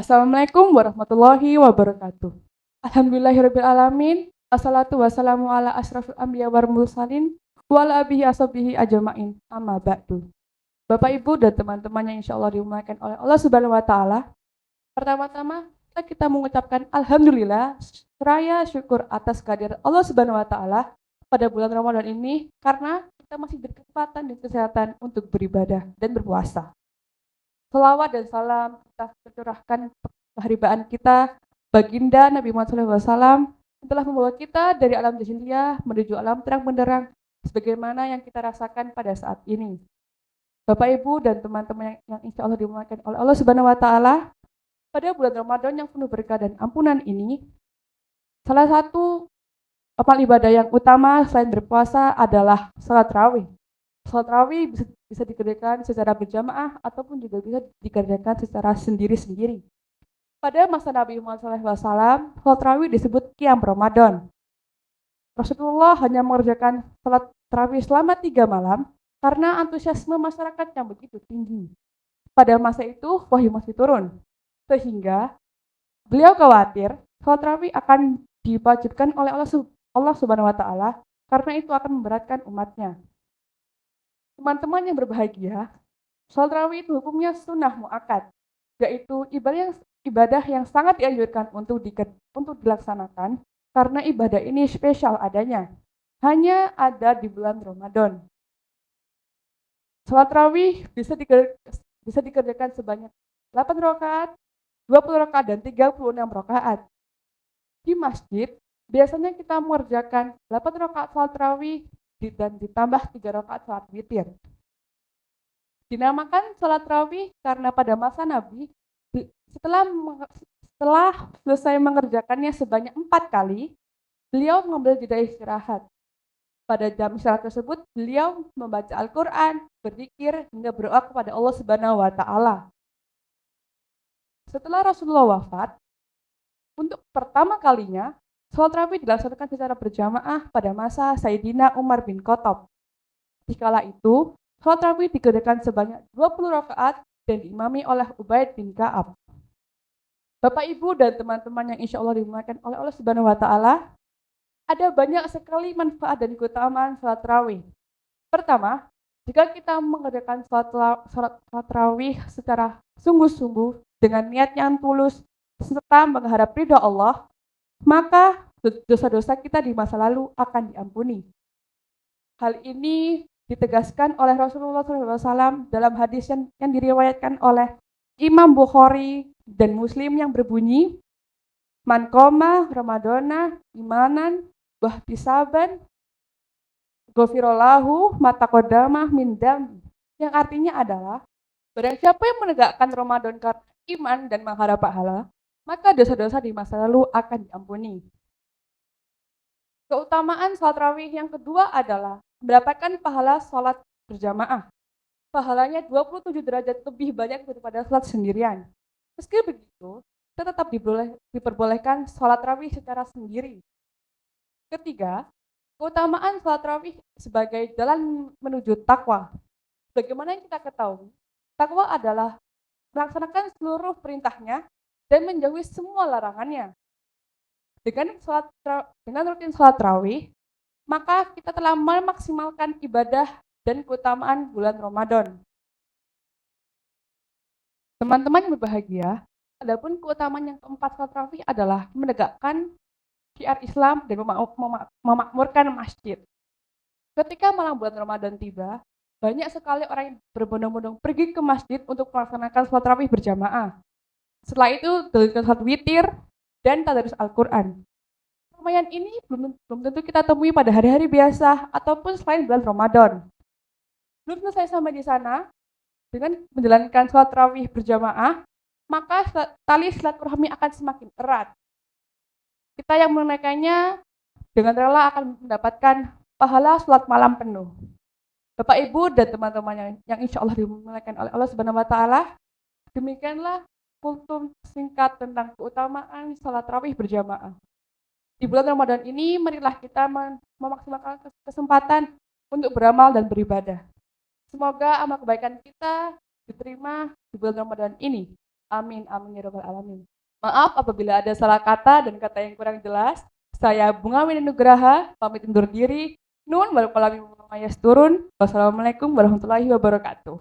Assalamualaikum warahmatullahi wabarakatuh. Alhamdulillahirabbil alamin. Assalatu wassalamu ala asyrafil anbiya wal mursalin wa ala alihi washabihi ajmain. Amma ba'du. Bapak Ibu dan teman-teman yang insyaallah dimuliakan oleh Allah Subhanahu wa taala. Pertama-tama kita mengucapkan alhamdulillah seraya syukur atas kehadiran Allah Subhanahu wa taala pada bulan Ramadan ini karena kita masih berkesempatan dan kesehatan untuk beribadah dan berpuasa. Selawat dan salam kita curahkan keharibaan kita baginda Nabi Muhammad SAW yang telah membawa kita dari alam jahiliyah menuju alam terang benderang sebagaimana yang kita rasakan pada saat ini. Bapak Ibu dan teman-teman yang insya Allah dimuliakan oleh Allah Subhanahu wa taala, pada bulan Ramadan yang penuh berkah dan ampunan ini, salah satu amal ibadah yang utama selain berpuasa adalah salat tarawih. Salat tarawih bisa dikerjakan secara berjamaah ataupun juga bisa dikerjakan secara sendiri-sendiri. Pada masa Nabi Muhammad SAW, salat tarawih disebut qiyam Ramadan. Rasulullah hanya mengerjakan salat tarawih selama 3 malam karena antusiasme masyarakat yang begitu tinggi. Pada masa itu wahyu masih turun, sehingga beliau khawatir salat tarawih akan diwajibkan oleh Allah Subhanahu wa taala karena itu akan memberatkan umatnya. Teman-teman yang berbahagia, salat tarawih itu hukumnya sunnah muakkad, yaitu ibadah yang sangat dianjurkan untuk dilaksanakan karena ibadah ini spesial adanya, hanya ada di bulan Ramadan. Salat tarawih bisa dikerjakan sebanyak 8 rakaat, 20 rakaat dan 36 rakaat. Di masjid, biasanya kita mengerjakan 8 rakaat salat tarawih dan ditambah 3 rakaat salat witir. Dinamakan salat tarawih karena pada masa Nabi, setelah selesai mengerjakannya sebanyak 4 kali, beliau mengambil jeda istirahat. Pada jam istirahat tersebut, beliau membaca Al-Quran, berzikir, hingga berdoa kepada Allah Subhanahu wa taala. Setelah Rasulullah wafat, untuk pertama kalinya, salat tarawih dilaksanakan secara berjamaah pada masa Sayyidina Umar bin Khattab. Dikala itu, salat tarawih dikerjakan sebanyak 20 rakaat dan diimami oleh Ubaid bin Ka'ab. Bapak Ibu dan teman-teman yang insya Allah dimuliakan oleh Allah Subhanahu wa taala, ada banyak sekali manfaat dan keutamaan salat tarawih. Pertama, jika kita mengerjakan salat tarawih secara sungguh-sungguh dengan niat yang tulus serta mengharap ridha Allah, maka dosa-dosa kita di masa lalu akan diampuni. Hal ini ditegaskan oleh Rasulullah SAW dalam hadis yang diriwayatkan oleh Imam Bukhari dan Muslim yang berbunyi, Man qoma Ramadana imanan wahtisaban ghufirallahu ma taqaddama min dzambi. Yang artinya adalah, barang siapa yang menegakkan Ramadan karena iman dan mengharap pahala, maka dosa-dosa di masa lalu akan diampuni. Keutamaan salat tarawih yang kedua adalah mendapatkan pahala salat berjamaah. Pahalanya 27 derajat lebih banyak daripada salat sendirian. Meski begitu, kita tetap diperbolehkan salat tarawih secara sendiri. Ketiga, keutamaan salat tarawih sebagai jalan menuju takwa. Bagaimana yang kita ketahui, takwa adalah melaksanakan seluruh perintahnya dan menjauhi semua larangannya. Dengan rutin salat tarawih, maka kita telah memaksimalkan ibadah dan keutamaan bulan Ramadan. Teman-teman yang berbahagia, adapun keutamaan yang keempat salat tarawih adalah menegakkan syiar Islam dan memakmurkan masjid. Ketika malam bulan Ramadan tiba, banyak sekali orang yang berbondong-bondong pergi ke masjid untuk melaksanakan salat tarawih berjamaah. Setelah itu, dilakukan salat witir dan tadarus Al-Quran. Keramaian ini belum tentu kita temui pada hari-hari biasa ataupun selain bulan Ramadan. Belum selesai sampai di sana, dengan menjalankan salat tarawih berjamaah, maka tali silaturahmi akan semakin erat. Kita yang menunaikannya dengan rela akan mendapatkan pahala salat malam penuh. Bapak Ibu dan teman-teman yang insya Allah dimuliakan oleh Allah Subhanahu wa taala, demikianlah kultum singkat tentang keutamaan salat tarawih berjamaah. Di bulan Ramadan ini, marilah kita memaksimalkan kesempatan untuk beramal dan beribadah. Semoga amal kebaikan kita diterima di bulan Ramadan ini. Amin, amin ya rabbal alamin. Maaf apabila ada salah kata dan kata yang kurang jelas. Saya Bunga Nugraha, pamit undur diri. Nun wal qalami wa ma yasturun. Wassalamualaikum warahmatullahi wabarakatuh.